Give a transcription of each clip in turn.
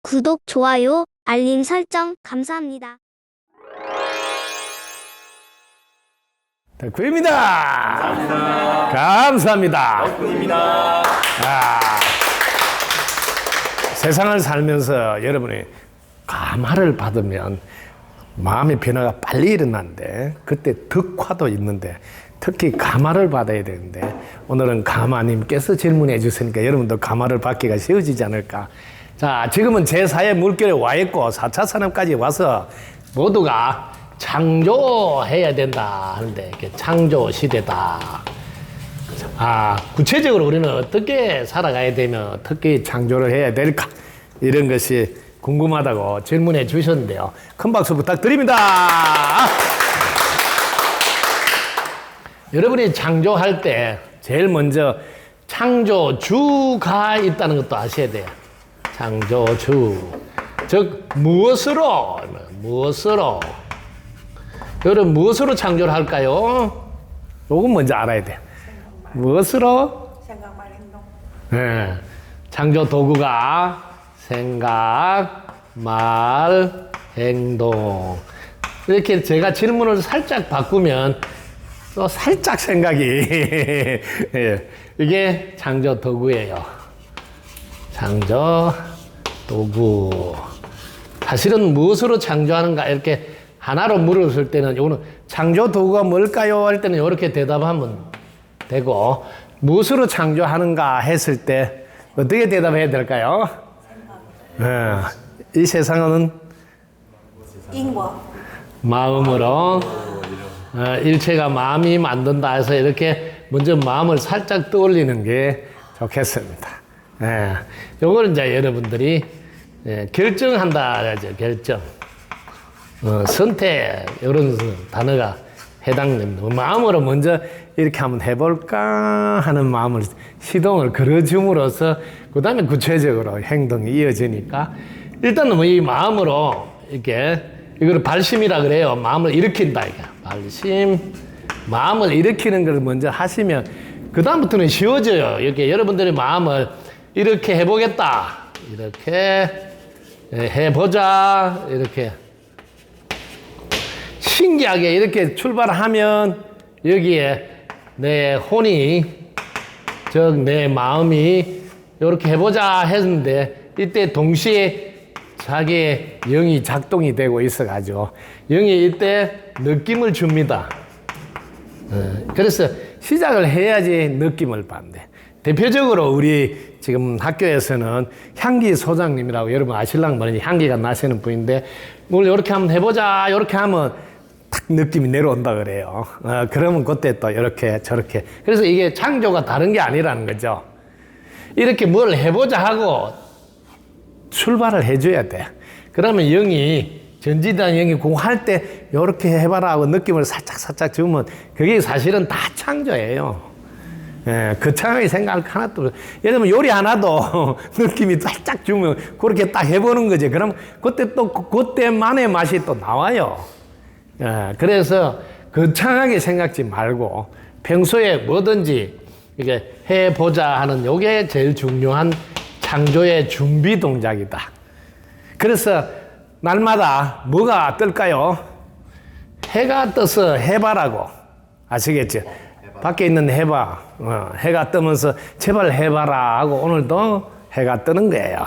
구독, 좋아요, 알림 설정 감사합니다. 덕후입니다. 감사합니다. 감사합니다. 덕후입니다. 세상을 살면서 여러분이 감화를 받으면 마음의 변화가 빨리 일어나는데 그때 덕화도 있는데 특히 감화를 받아야 되는데 오늘은 감화님께서 질문해 주시니까 여러분도 감화를 받기가 쉬워지지 않을까. 자, 지금은 제4의 물결에 와 있고 4차 산업까지 와서 모두가 창조해야 된다 하는데 이게 창조 시대다. 구체적으로 우리는 어떻게 살아가야 되면 어떻게 창조를 해야 될까? 이런 것이 궁금하다고 질문해 주셨는데요. 큰 박수 부탁드립니다. 여러분이 창조할 때 제일 먼저 창조주가 있다는 것도 아셔야 돼요. 창조주. 즉, 무엇으로? 여러분, 무엇으로 창조를 할까요? 요건 먼저 알아야 돼요. 무엇으로? 생각, 말, 행동. 네. 창조 도구가 생각, 말, 행동. 이렇게 제가 질문을 살짝 바꾸면 또 살짝 생각이 예. 이게 창조 도구예요. 창조 도구. 사실은 무엇으로 창조하는가 이렇게 하나로 물었을 때는 요거는 창조 도구가 뭘까요? 할 때는 이렇게 대답하면 되고 무엇으로 창조하는가 했을 때 어떻게 대답해야 될까요? 이 세상은 인과. 마음으로 일체가 마음이 만든다 해서 이렇게 먼저 마음을 살짝 떠올리는 게 좋겠습니다. 요걸 이제 여러분들이 결정한다 하죠. 결정. 선택 이런 단어가 해당됩니다. 마음으로 먼저 이렇게 한번 해볼까 하는 마음을 시동을 걸어줌으로써 그 다음에 구체적으로 행동이 이어지니까 일단은 이 마음으로 이렇게 이걸 발심이라 그래요. 마음을 일으킨다 이게 발심. 마음을 일으키는 걸 먼저 하시면 그 다음부터는 쉬워져요. 이렇게 여러분들의 마음을 이렇게 해보겠다. 이렇게 해보자. 이렇게 신기하게 이렇게 출발하면 여기에 내 혼이 즉 내 마음이 이렇게 해보자 했는데 이때 동시에 자기의 영이 작동이 되고 있어가지고 영이 이때 느낌을 줍니다. 그래서 시작을 해야지 느낌을 받는데 대표적으로 우리 지금 학교에서는 향기 소장님이라고 여러분 아실랑 모르니 향기가 나시는 분인데 오늘 이렇게 한번 해보자 이렇게 하면 딱 느낌이 내려온다 그래요. 그러면 그때 또 이렇게 저렇게 그래서 이게 창조가 다른 게 아니라는 거죠. 이렇게 뭘 해보자 하고 출발을 해줘야 돼. 그러면 영이 전지단 영이 공할 때 이렇게 해봐라 하고 느낌을 살짝 주면 그게 사실은 다 창조예요. 거창하게 생각할 거 하나도 예를 들면 요리 하나도 느낌이 살짝 주면 그렇게 딱 해보는 거지. 그럼 그때 또 그때만의 맛이 또 나와요. 그래서 거창하게 생각지 말고 평소에 뭐든지 이게 해보자 하는 요게 제일 중요한 창조의 준비 동작이다. 그래서 날마다 뭐가 뜰까요? 해가 떠서 해봐라고 아시겠죠? 밖에 있는 해봐. 해가 뜨면서 제발 해봐라 하고 오늘도 해가 뜨는 거예요.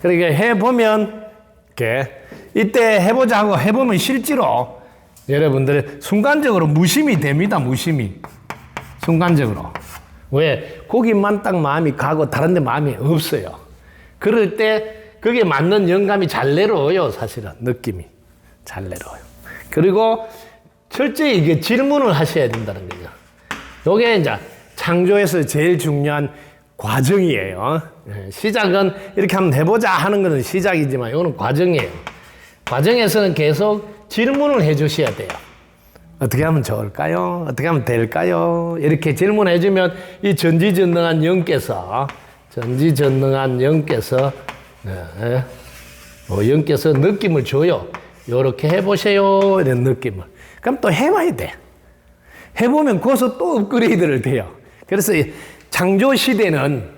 그러니까 해보면 이렇게 이때 해보자 하고 해보면 실제로 여러분들 순간적으로 무심이 됩니다. 무심이. 순간적으로. 왜? 거기만 딱 마음이 가고 다른 데 마음이 없어요. 그럴 때 그게 맞는 영감이 잘 내려와요. 사실은 느낌이 잘 내려와요. 그리고 철저히 이게 질문을 하셔야 된다는 거죠. 요게 이제 창조에서 제일 중요한 과정이에요. 시작은 이렇게 한번 해보자 하는 것은 시작이지만 이거는 과정이에요. 과정에서는 계속 질문을 해 주셔야 돼요. 어떻게 하면 좋을까요? 어떻게 하면 될까요? 이렇게 질문해 주면 이 전지전능한 영께서 영께서 느낌을 줘요. 요렇게 해보세요. 이런 느낌을. 그럼 또 해봐야 돼. 해보면 거기서 또 업그레이드를 돼요. 그래서 창조 시대는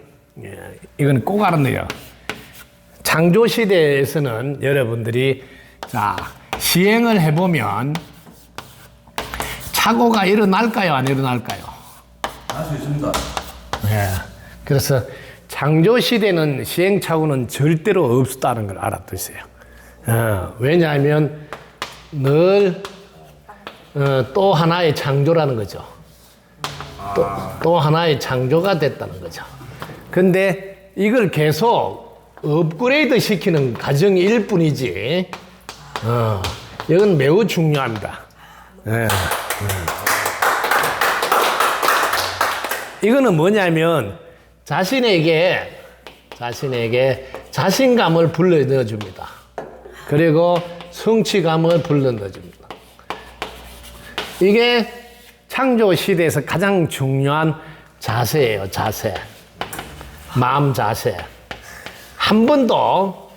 이건 꼭 알아내요. 창조 시대에서는 여러분들이 자 시행을 해보면 착오가 일어날까요, 안 일어날까요? 할 수 있습니다. 네. 그래서 창조 시대는 시행착오는 절대로 없다는 걸 알아두세요. 왜냐하면 늘 또 하나의 창조라는 거죠. 또 하나의 창조가 됐다는 거죠. 근데 이걸 계속 업그레이드 시키는 과정일 뿐이지, 이건 매우 중요합니다. 이거는 뭐냐면 자신에게 자신감을 불러넣어줍니다. 그리고 성취감을 불러넣어줍니다. 이게 창조 시대에서 가장 중요한 자세예요. 자세. 마음 자세. 한 번도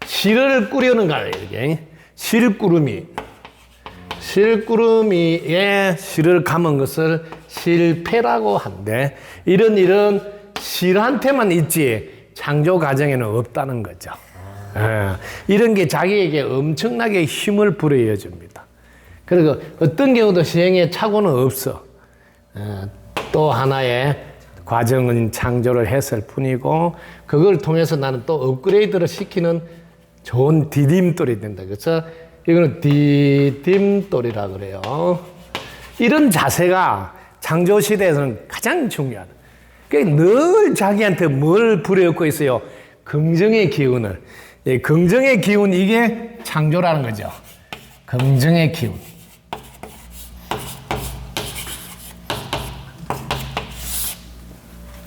실을 꾸려는 거예요. 이게 실구름이에 실을 감은 것을 실패라고 한데, 이런 실한테만 있지 창조 과정에는 없다는 거죠. 이런 게 자기에게 엄청나게 힘을 불어넣어 줍니다. 그리고 어떤 경우도 시행에 착오는 없어. 또 하나의 과정은 창조를 했을 뿐이고, 그걸 통해서 나는 또 업그레이드를 시키는 좋은 디딤돌이 된다. 그래서 이거는 디딤돌이라 그래요. 이런 자세가 창조 시대에서는 가장 중요하다. 그러니까 늘 자기한테 뭘 불어넣고 있어요? 긍정의 기운을. 긍정의 기운, 이게 창조라는 거죠. 긍정의 기운.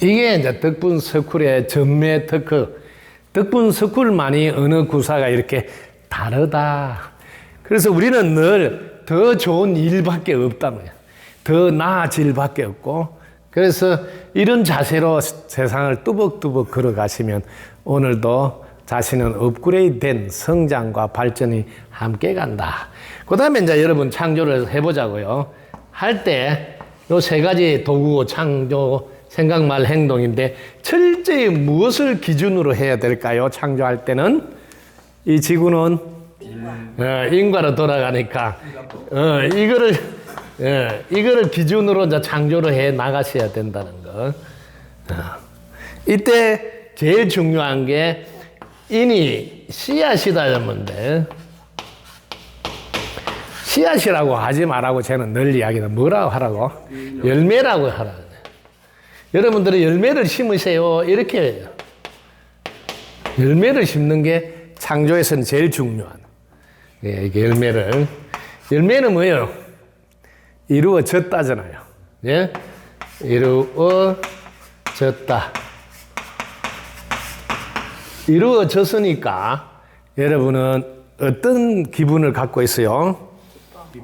이게 이제 덕분 서쿨의 전매 특허. 덕분 서쿨만이 어느 구사가 이렇게 다르다. 그래서 우리는 늘 더 좋은 일밖에 없다는 거예요. 더 나아질 밖에 없고, 그래서 이런 자세로 세상을 뚜벅뚜벅 걸어가시면 오늘도 자신은 업그레이드된 성장과 발전이 함께 간다. 그 다음에 이제 여러분 창조를 해보자고요. 할 때 요 세 가지 도구, 창조, 생각, 말, 행동인데 철저히 무엇을 기준으로 해야 될까요? 창조할 때는 이 지구는 인과로 돌아가니까 이거를 기준으로 이제 창조를 해 나가셔야 된다는 거. 이때 제일 중요한 게 인이 씨앗이다 이러는데, 씨앗이라고 하지 말라고 저는 늘 이야기해요. 뭐라고 하라고? 열매라고 하라고. 여러분들은 열매를 심으세요. 이렇게 해요. 열매를 심는 게 창조에서는 제일 중요한. 이게 열매는 뭐예요? 이루어졌다잖아요. 예? 이루어졌다. 이루어졌으니까 여러분은 어떤 기분을 갖고 있어요?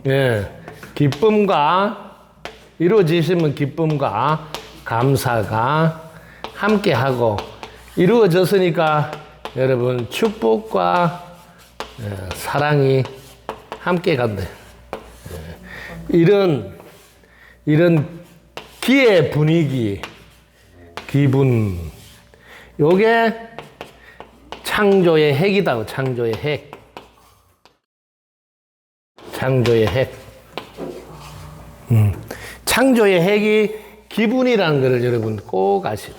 예. 기쁨과, 이루어지시면 기쁨과 감사가 함께하고, 이루어졌으니까 여러분 축복과 사랑이 함께 간대. 이런 기의 분위기, 기분, 요게 창조의 핵이다. 창조의 핵. 창조의 핵. 창조의 핵이 기분이라는 것을 여러분 꼭 아시죠.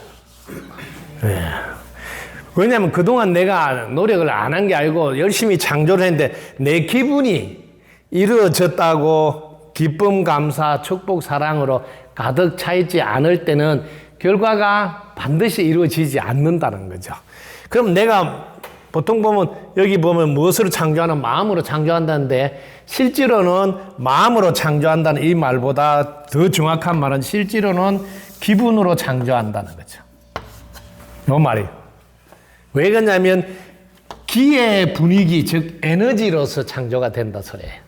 왜냐하면 그동안 내가 노력을 안 한 게 아니고 열심히 창조를 했는데 내 기분이 이루어졌다고 기쁨, 감사, 축복, 사랑으로 가득 차 있지 않을 때는 결과가 반드시 이루어지지 않는다는 거죠. 그럼 내가 보통 보면 여기 보면 무엇으로 창조하는? 마음으로 창조한다는데, 실제로는 마음으로 창조한다는 이 말보다 더 정확한 말은 실제로는 기분으로 창조한다는 거죠. 이 말이. 왜 그러냐면 기의 분위기, 즉 에너지로서 창조가 된다 소리예요.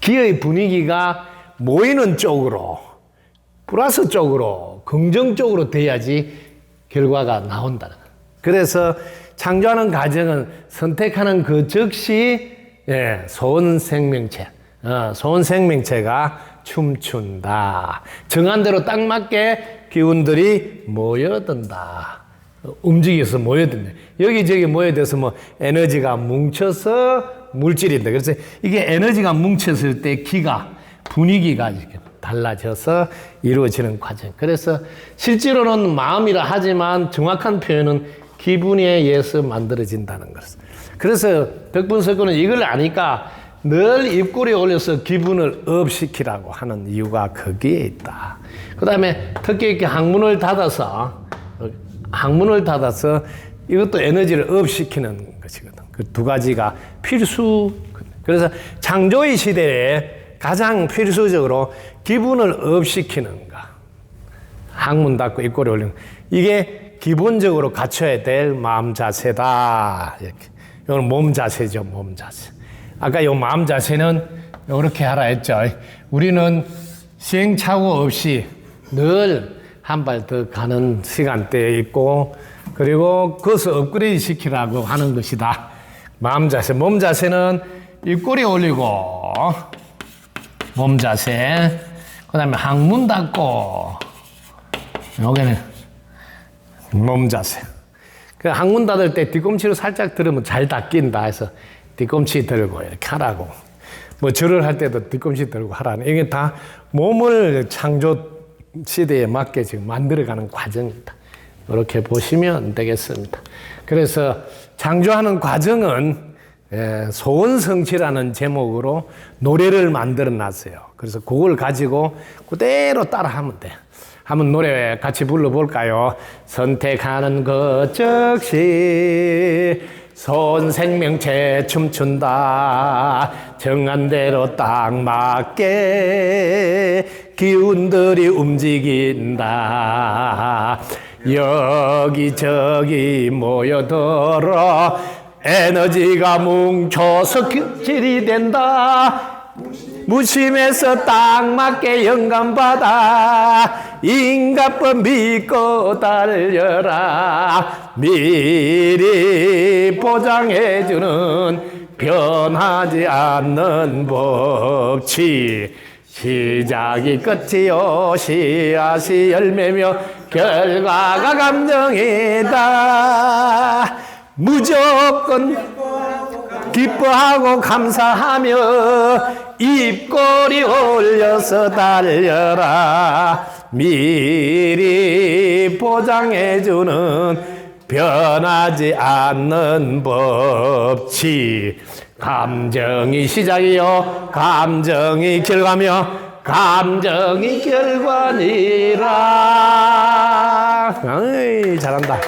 기의 분위기가 모이는 쪽으로, 플러스 쪽으로, 긍정적으로 돼야지 결과가 나온다는 거예요. 그래서 창조하는 과정은 선택하는 그 즉시 소원 생명체가 춤춘다. 정한 대로 딱 맞게 기운들이 모여든다. 움직여서 모여든다. 여기저기 모여들어서 뭐 에너지가 뭉쳐서 물질인데, 그래서 이게 에너지가 뭉쳤을 때 기가, 분위기가 이렇게 달라져서 이루어지는 과정. 그래서 실제로는 마음이라 하지만 정확한 표현은 기분에 의해서 만들어진다는 것을. 그래서 덕분석구는 이걸 아니까 늘 입꼬리에 올려서 기분을 업시키라고 하는 이유가 거기에 있다. 그 다음에 특히 이렇게 항문을 닫아서 이것도 에너지를 업시키는 것이거든. 그 두 가지가 필수. 그래서 창조의 시대에 가장 필수적으로 기분을 업시키는 거. 항문 닫고 입꼬리 올리는 거. 이게 기본적으로 갖춰야 될 마음 자세다. 이렇게. 이건 몸 자세죠, 몸 자세. 아까 이 마음 자세는 이렇게 하라 했죠. 우리는 시행착오 없이 늘 한 발 더 가는 시간대에 있고, 그리고 그것을 업그레이드 시키라고 하는 것이다. 마음 자세, 몸 자세는 입꼬리 올리고, 몸 자세. 그 다음에 항문 닫고, 여기는 몸 자세. 그 항문 닫을 때 뒤꿈치로 살짝 들으면 잘 닫힌다 해서 뒤꿈치 들고 이렇게 하라고. 뭐 절을 할 때도 뒤꿈치 들고 하라는. 이게 다 몸을 창조 시대에 맞게 지금 만들어가는 과정입니다. 이렇게 보시면 되겠습니다. 그래서 창조하는 과정은 소원성취라는 제목으로 노래를 만들어 놨어요. 그래서 그걸 가지고 그대로 따라하면 돼요. 한번 노래 같이 불러볼까요? 선택하는 것 즉시 손생명체 춤춘다. 정한 대로 딱 맞게 기운들이 움직인다. 여기저기 모여들어 에너지가 뭉쳐서 길이 된다. 무심해서 딱 맞게 영감받아. 인간법 믿고 달려라. 미리 보장해주는 변하지 않는 법칙. 시작이 끝이요 씨앗이 열매며 결과가 감정이다. 무조건 기뻐하고 감사하며 입꼬리 올려서 달려라. 미리 보장해주는 변하지 않는 법칙. 감정이 시작이요 감정이 결과며 감정이 결과니라. 어이, 잘한다.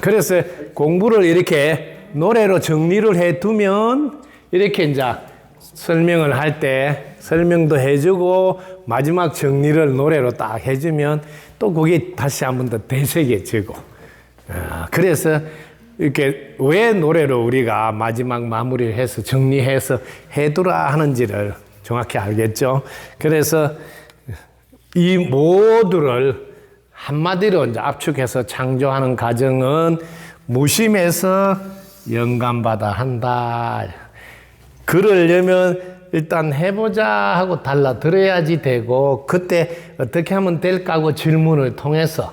그래서 공부를 이렇게 노래로 정리를 해두면 이렇게 이제 설명을 할 때 설명도 해주고 마지막 정리를 노래로 딱 해주면 또 그게 다시 한 번 더 되새겨지고. 그래서 이렇게 왜 노래로 우리가 마지막 마무리를 해서 정리해서 해두라 하는지를 정확히 알겠죠. 그래서 이 모두를 한마디로 이제 압축해서 창조하는 과정은 무심해서 영감받아 한다. 그러려면 일단 해보자 하고 달라들어야지 되고, 그때 어떻게 하면 될까 하고 질문을 통해서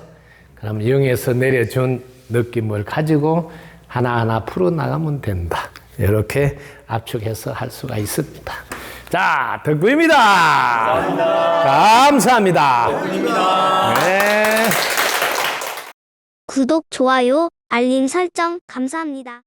그럼 0에서 내려준 느낌을 가지고 하나하나 풀어나가면 된다. 이렇게 압축해서 할 수가 있습니다. 자, 덕구입니다. 감사합니다. 덕구입니다. 네. 구독, 좋아요, 알림 설정 감사합니다.